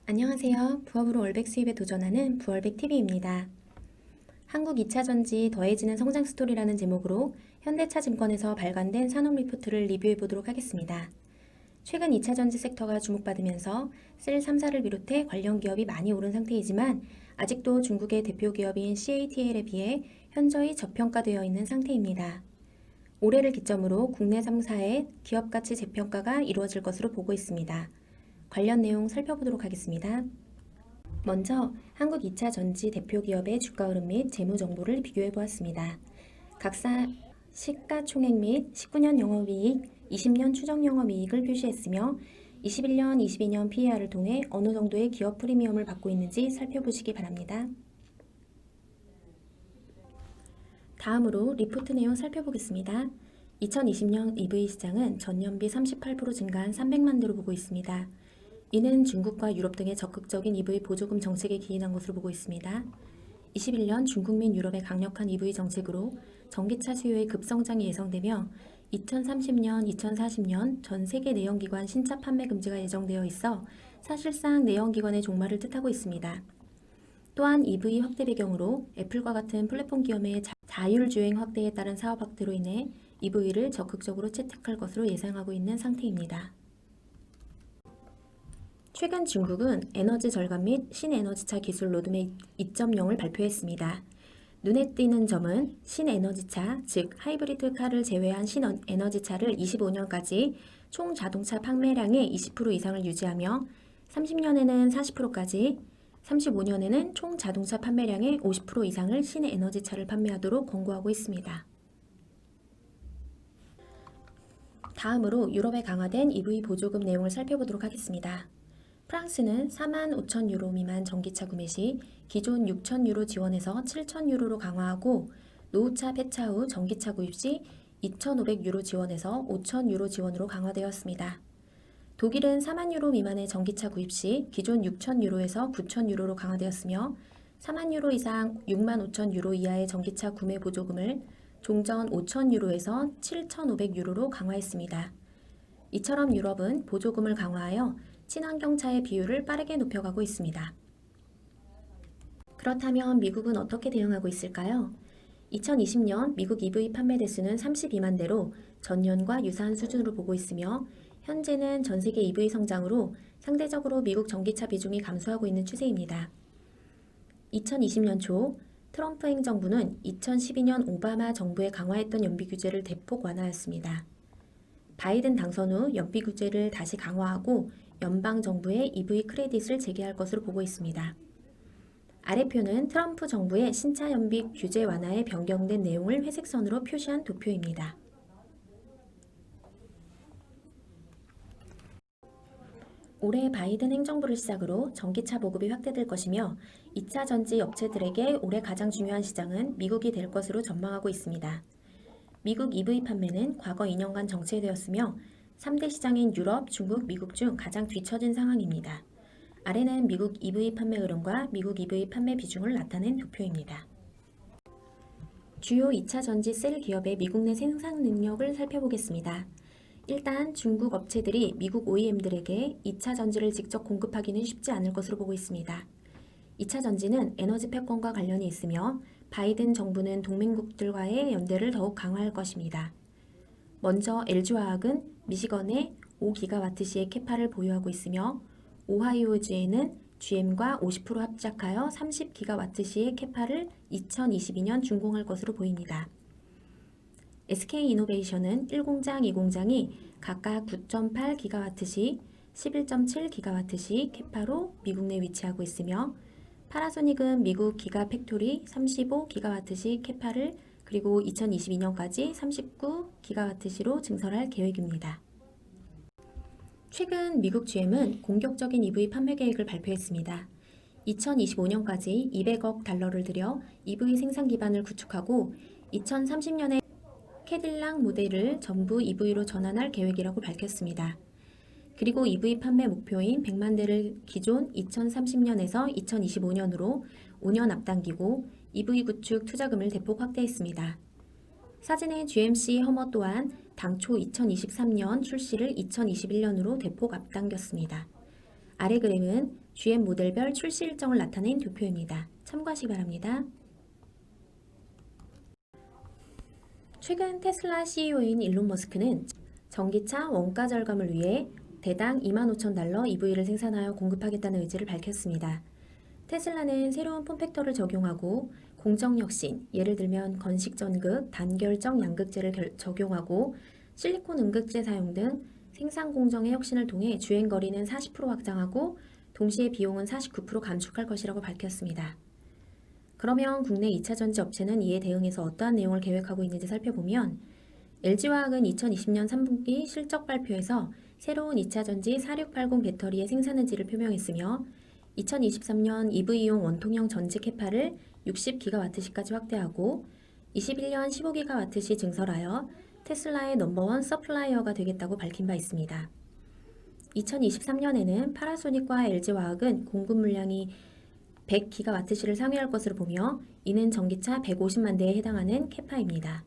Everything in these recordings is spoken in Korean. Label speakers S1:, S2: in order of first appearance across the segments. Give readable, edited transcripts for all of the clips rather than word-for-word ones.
S1: 안녕하세요. 부업으로 월백 수입에 도전하는 부월백TV입니다. 한국 2차 전지 더해지는 성장 스토리라는 제목으로 현대차증권에서 발간된 산업 리포트를 리뷰해 보도록 하겠습니다. 최근 2차 전지 섹터가 주목받으면서 셀 3사를 비롯해 관련 기업이 많이 오른 상태이지만 아직도 중국의 대표 기업인 CATL에 비해 현저히 저평가되어 있는 상태입니다. 올해를 기점으로 국내 3사의 기업가치 재평가가 이루어질 것으로 보고 있습니다. 관련 내용 살펴보도록 하겠습니다. 먼저 한국 2차 전지 대표 기업의 주가 흐름 및 재무 정보를 비교해 보았습니다. 각사 시가총액 및 19년 영업이익, 20년 추정 영업이익을 표시했으며 21년, 22년 PER을 통해 어느 정도의 기업 프리미엄을 받고 있는지 살펴보시기 바랍니다. 다음으로 리포트 내용 살펴보겠습니다. 2020년 EV 시장은 전년비 38% 증가한 300만 대로 보고 있습니다. 이는 중국과 유럽 등의 적극적인 EV 보조금 정책에 기인한 것으로 보고 있습니다. 21년 중국 및 유럽의 강력한 EV 정책으로 전기차 수요의 급성장이 예상되며 2030년, 2040년 전 세계 내연기관 신차 판매 금지가 예정되어 있어 사실상 내연기관의 종말을 뜻하고 있습니다. 또한 EV 확대 배경으로 애플과 같은 플랫폼 기업의 자율주행 확대에 따른 사업 확대로 인해 EV를 적극적으로 채택할 것으로 예상하고 있는 상태입니다. 최근 중국은 에너지 절감 및 신에너지차 기술 로드맵 2.0을 발표했습니다. 눈에 띄는 점은 신에너지차, 즉 하이브리드 카를 제외한 신에너지차를 25년까지 총 자동차 판매량의 20% 이상을 유지하며 30년에는 40%까지, 35년에는 총 자동차 판매량의 50% 이상을 신에너지차를 판매하도록 권고하고 있습니다. 다음으로 유럽의 강화된 EV 보조금 내용을 살펴보도록 하겠습니다. 프랑스는 45,000유로 미만 전기차 구매 시 기존 6,000유로 지원에서 7,000유로로 강화하고 노후차 폐차 후 전기차 구입 시 2,500유로 지원에서 5,000유로 지원으로 강화되었습니다. 독일은 40,000유로 미만의 전기차 구입 시 기존 6,000유로에서 9,000유로로 강화되었으며 40,000유로 이상 65,000유로 이하의 전기차 구매 보조금을 종전 5,000유로에서 7,500유로로 강화했습니다. 이처럼 유럽은 보조금을 강화하여 친환경차의 비율을 빠르게 높여가고 있습니다. 그렇다면 미국은 어떻게 대응하고 있을까요? 2020년 미국 EV 판매 대수는 32만 대로 전년과 유사한 수준으로 보고 있으며 현재는 전 세계 EV 성장으로 상대적으로 미국 전기차 비중이 감소하고 있는 추세입니다. 2020년 초 트럼프 행정부는 2012년 오바마 정부에 강화했던 연비 규제를 대폭 완화했습니다. 바이든 당선 후 연비 규제를 다시 강화하고 연방정부의 EV 크레딧을 재개할 것으로 보고 있습니다. 아래표는 트럼프 정부의 신차 연비 규제 완화에 변경된 내용을 회색선으로 표시한 도표입니다. 올해 바이든 행정부를 시작으로 전기차 보급이 확대될 것이며 2차 전지 업체들에게 올해 가장 중요한 시장은 미국이 될 것으로 전망하고 있습니다. 미국 EV 판매는 과거 2년간 정체되었으며 3대 시장인 유럽, 중국, 미국 중 가장 뒤처진 상황입니다. 아래는 미국 EV 판매 흐름과 미국 EV 판매 비중을 나타낸 도표입니다. 주요 2차 전지 셀 기업의 미국 내 생산 능력을 살펴보겠습니다. 일단 중국 업체들이 미국 OEM들에게 2차 전지를 직접 공급하기는 쉽지 않을 것으로 보고 있습니다. 2차 전지는 에너지 패권과 관련이 있으며 바이든 정부는 동맹국들과의 연대를 더욱 강화할 것입니다. 먼저 LG화학은 미시건에 5기가와트시의 캐파를 보유하고 있으며 오하이오주에는 GM과 50% 합작하여 30기가와트시의 캐파를 2022년 준공할 것으로 보입니다. SK이노베이션은 1공장, 2공장이 각각 9.8기가와트시, 11.7기가와트시 캐파로 미국 내 위치하고 있으며 파나소닉은 미국 기가팩토리 35기가와트시 캐파를 그리고 2022년까지 39기가와트시로 증설할 계획입니다. 최근 미국 GM은 공격적인 EV 판매 계획을 발표했습니다. 2025년까지 200억 달러를 들여 EV 생산 기반을 구축하고 2030년에 캐딜락 모델을 전부 EV로 전환할 계획이라고 밝혔습니다. 그리고 EV 판매 목표인 100만 대를 기존 2030년에서 2025년으로 5년 앞당기고 EV 구축 투자금을 대폭 확대했습니다. 사진의 GMC 허머 또한 당초 2023년 출시를 2021년으로 대폭 앞당겼습니다. 아래 그림은 GM 모델별 출시 일정을 나타낸 도표입니다. 참고하시기 바랍니다. 최근 테슬라 CEO인 일론 머스크는 전기차 원가 절감을 위해 대당 25,000달러 EV를 생산하여 공급하겠다는 의지를 밝혔습니다. 테슬라는 새로운 폼팩터를 적용하고 공정 혁신, 예를 들면 건식 전극, 단결정 양극재를 적용하고 실리콘 음극재 사용 등 생산 공정의 혁신을 통해 주행 거리는 40% 확장하고 동시에 비용은 49% 감축할 것이라고 밝혔습니다. 그러면 국내 2차 전지 업체는 이에 대응해서 어떠한 내용을 계획하고 있는지 살펴보면 LG화학은 2020년 3분기 실적 발표에서 새로운 2차 전지 4680 배터리의 생산 의지를 표명했으며 2023년 EV용 원통형 전지 캐파를 60GW시까지 확대하고 21년 15GW시 증설하여 테슬라의 넘버원 서플라이어가 되겠다고 밝힌 바 있습니다. 2023년에는 파나소닉과 LG화학은 공급 물량이 100GW시를 상회할 것으로 보며 이는 전기차 150만 대에 해당하는 캐파입니다.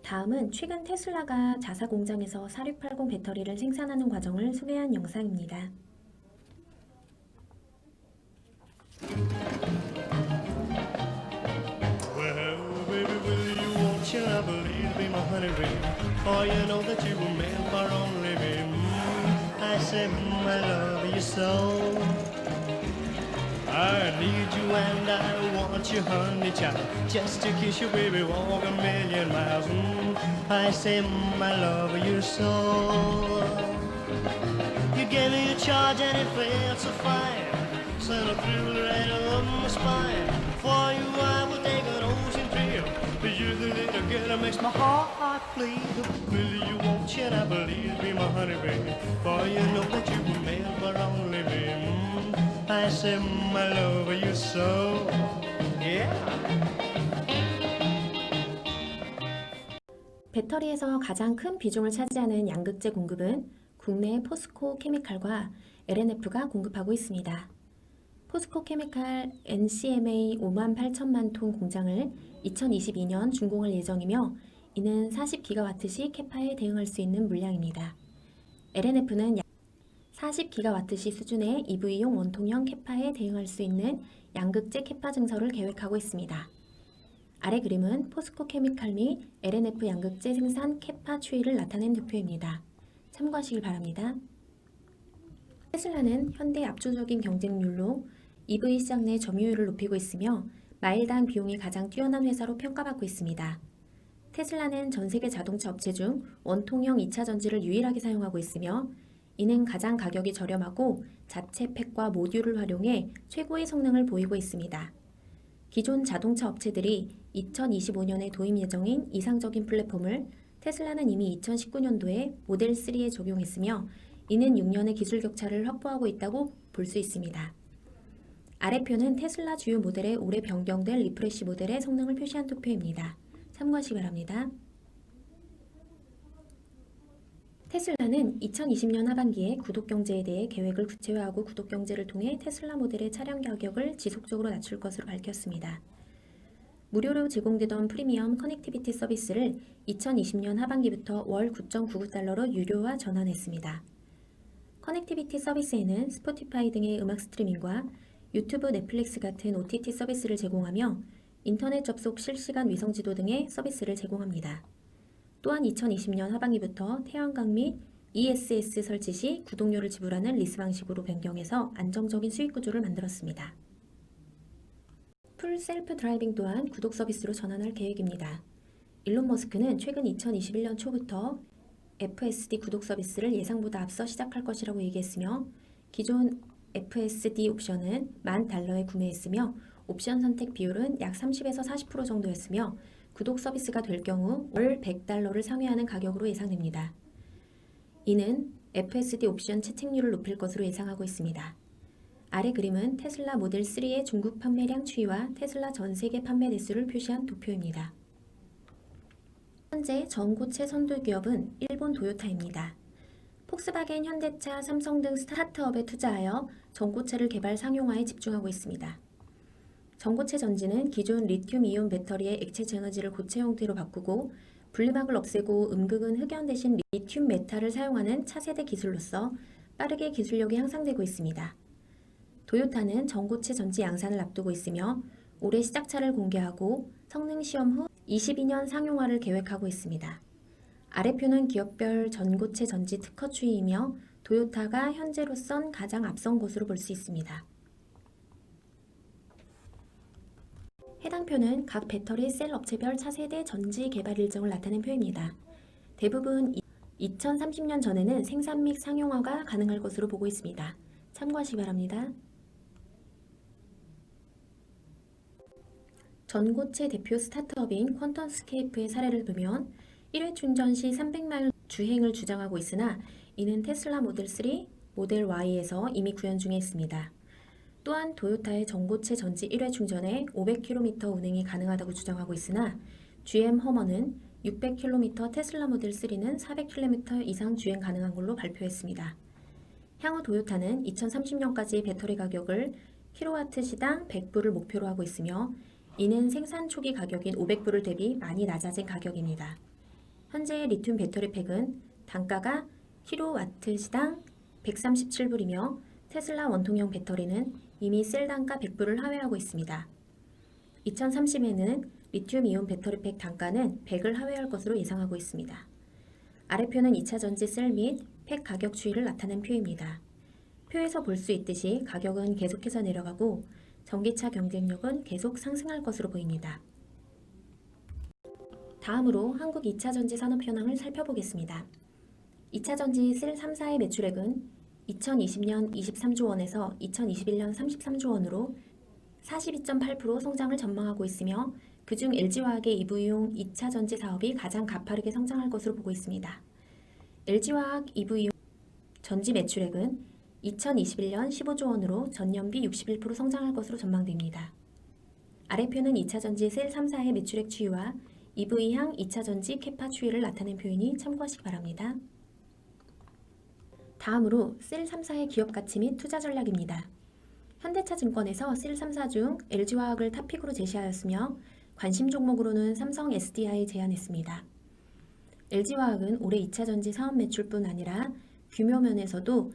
S1: 다음은 최근 테슬라가 자사 공장에서 4680 배터리를 생산하는 과정을 소개한 영상입니다.
S2: I believe be my honey babe. Oh, you know that you were meant for only me. I say, I love you so. I need you and I want you, honey child. Just to kiss you, baby, walk a million miles. I say, I love you so. You gave me a charge and it felt so fine. Sent a thrill right up my spine. For you, I will take an ocean trip. You're the little girl that makes my heart bleed. Will you won't you and I believe me, my honey baby? For you know that you were made for only me. I say I love you so. Yeah.
S1: 배터리에서 가장 큰 비중을 차지하는 양극재 공급은 국내 포스코 케미칼과 LNF가 공급하고 있습니다. 포스코 케미칼 NCMA 58,000만 톤 공장을 2022년 준공할 예정이며 이는 40GW시 캐파에 대응할 수 있는 물량입니다. LNF는 약 40GW시 수준의 EV용 원통형 캐파에 대응할 수 있는 양극재 캐파 증설을 계획하고 있습니다. 아래 그림은 포스코 케미칼 및 LNF 양극재 생산 캐파 추이를 나타낸 도표입니다. 참고하시길 바랍니다. 테슬라는 현대 압도적인 경쟁률로 EV 시장 내 점유율을 높이고 있으며 마일당 비용이 가장 뛰어난 회사로 평가받고 있습니다. 테슬라는 전 세계 자동차 업체 중 원통형 2차 전지를 유일하게 사용하고 있으며 이는 가장 가격이 저렴하고 자체 팩과 모듈을 활용해 최고의 성능을 보이고 있습니다. 기존 자동차 업체들이 2025년에 도입 예정인 이상적인 플랫폼을 테슬라는 이미 2019년도에 모델 3에 적용했으며 이는 6년의 기술 격차를 확보하고 있다고 볼 수 있습니다. 아래표는 테슬라 주요 모델의 올해 변경된 리프레시 모델의 성능을 표시한 도표입니다. 참고하시기 바랍니다. 테슬라는 2020년 하반기에 구독경제에 대해 계획을 구체화하고 구독경제를 통해 테슬라 모델의 차량 가격을 지속적으로 낮출 것으로 밝혔습니다. 무료로 제공되던 프리미엄 커넥티비티 서비스를 2020년 하반기부터 월 9.99달러로 유료화 전환했습니다. 커넥티비티 서비스에는 스포티파이 등의 음악 스트리밍과 유튜브, 넷플릭스 같은 OTT 서비스를 제공하며 인터넷 접속 실시간 위성 지도 등의 서비스를 제공합니다. 또한 2020년 하반기부터 태양광 및 ESS 설치 시 구독료를 지불하는 리스 방식으로 변경해서 안정적인 수익 구조를 만들었습니다. 풀 셀프 드라이빙 또한 구독 서비스로 전환할 계획입니다. 일론 머스크는 최근 2021년 초부터 FSD 구독 서비스를 예상보다 앞서 시작할 것이라고 얘기했으며 기존 FSD 옵션은 $10,000에 구매했으며 옵션 선택 비율은 약 30에서 40% 정도였으며 구독 서비스가 될 경우 월 $100를 상회하는 가격으로 예상됩니다. 이는 FSD 옵션 채택률을 높일 것으로 예상하고 있습니다. 아래 그림은 테슬라 모델 3의 중국 판매량 추이와 테슬라 전 세계 판매 대수를 표시한 도표입니다. 현재 전고체 선도 기업은 일본 도요타입니다. 폭스바겐, 현대차, 삼성 등 스타트업에 투자하여 전고체를 개발 상용화에 집중하고 있습니다. 전고체 전지는 기존 리튬이온 배터리의 액체 에너지를 고체 형태로 바꾸고 분리막을 없애고 음극은 흑연 대신 리튬 메탈을 사용하는 차세대 기술로서 빠르게 기술력이 향상되고 있습니다. 도요타는 전고체 전지 양산을 앞두고 있으며 올해 시작차를 공개하고 성능 시험 후 22년 상용화를 계획하고 있습니다. 아래표는 기업별 전고체 전지 특허 추이이며 도요타가 현재로선 가장 앞선 것으로 볼 수 있습니다. 해당 표는 각 배터리 셀 업체별 차세대 전지 개발 일정을 나타낸 표입니다. 대부분 2030년 전에는 생산 및 상용화가 가능할 것으로 보고 있습니다. 참고하시기 바랍니다. 전고체 대표 스타트업인 퀀텀스케이프의 사례를 보면 1회 충전 시 300마일 주행을 주장하고 있으나 이는 테슬라 모델 3, 모델 Y에서 이미 구현 중에 있습니다. 또한 도요타의 전고체 전지 1회 충전에 500km 운행이 가능하다고 주장하고 있으나 GM 허머는 600km, 테슬라 모델 3는 400km 이상 주행 가능한 걸로 발표했습니다. 향후 도요타는 2030년까지 배터리 가격을 킬로와트시당 100불을 목표로 하고 있으며 이는 생산 초기 가격인 500불을 대비 많이 낮아진 가격입니다. 현재의 리튬 배터리 팩은 단가가 킬로와트시당 137불이며 테슬라 원통형 배터리는 이미 셀 단가 100불을 하회하고 있습니다. 2030에는 리튬 이온 배터리 팩 단가는 100을 하회할 것으로 예상하고 있습니다. 아래표는 2차 전지 셀 및 팩 가격 추이를 나타낸 표입니다. 표에서 볼 수 있듯이 가격은 계속해서 내려가고 전기차 경쟁력은 계속 상승할 것으로 보입니다. 다음으로 한국 2차 전지 산업 현황을 살펴보겠습니다. 2차 전지 셀 3사의 매출액은 2020년 23조 원에서 2021년 33조 원으로 42.8% 성장을 전망하고 있으며 그중 LG화학의 EV용 2차 전지 사업이 가장 가파르게 성장할 것으로 보고 있습니다. LG화학 EV용 전지 매출액은 2021년 15조 원으로 전년비 61% 성장할 것으로 전망됩니다. 아래표는 2차 전지 셀 3사의 매출액 추이와 EV향 2차 전지 캐파 추이를 나타낸 표이니 참고하시기 바랍니다. 다음으로 셀 3사의 기업 가치 및 투자 전략입니다. 현대차증권에서 셀 3사 중 LG화학을 탑픽으로 제시하였으며 관심 종목으로는 삼성 SDI 제안했습니다. LG화학은 올해 2차 전지 사업 매출뿐 아니라 규모 면에서도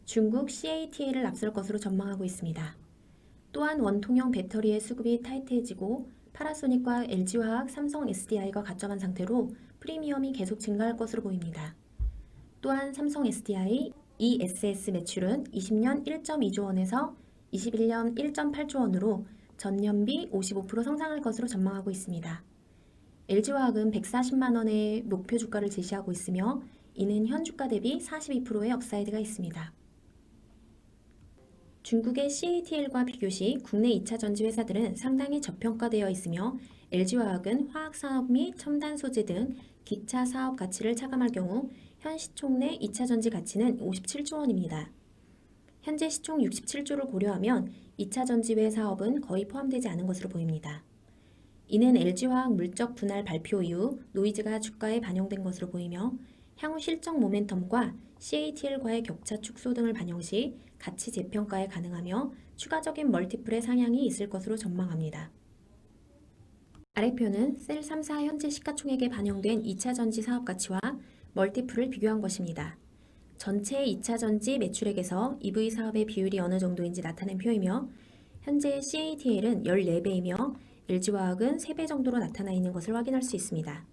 S1: 중국 CATL을 앞설 것으로 전망하고 있습니다. 또한 원통형 배터리의 수급이 타이트해지고 파나소닉과 LG화학, 삼성 SDI가 가점한 상태로 프리미엄이 계속 증가할 것으로 보입니다. 또한 삼성 SDI ESS 매출은 20년 1.2조 원에서 21년 1.8조 원으로 전년비 55% 성장할 것으로 전망하고 있습니다. LG화학은 140만 원의 목표 주가를 제시하고 있으며 이는 현 주가 대비 42%의 업사이드가 있습니다. 중국의 CATL과 비교시 국내 2차 전지 회사들은 상당히 저평가되어 있으며 LG화학은 화학산업 및 첨단 소재 등 기차 사업 가치를 차감할 경우 현 시총 내 2차 전지 가치는 57조 원입니다. 현재 시총 67조를 고려하면 2차 전지외 사업은 거의 포함되지 않은 것으로 보입니다. 이는 LG화학 물적 분할 발표 이후 노이즈가 주가에 반영된 것으로 보이며 향후 실적 모멘텀과 CATL과의 격차 축소 등을 반영 시 가치 재평가에 가능하며 추가적인 멀티플의 상향이 있을 것으로 전망합니다. 아래표는 셀 3사 현재 시가총액에 반영된 2차 전지 사업 가치와 멀티플을 비교한 것입니다. 전체 2차 전지 매출액에서 EV 사업의 비율이 어느 정도인지 나타낸 표이며 현재 CATL은 14배이며 LG화학은 3배 정도로 나타나 있는 것을 확인할 수 있습니다.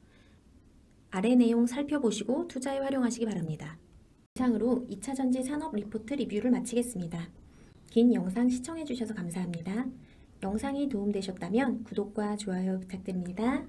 S1: 아래 내용 살펴보시고 투자에 활용하시기 바랍니다. 이상으로 2차 전지 산업 리포트 리뷰를 마치겠습니다. 긴 영상 시청해주셔서 감사합니다. 영상이 도움되셨다면 구독과 좋아요 부탁드립니다.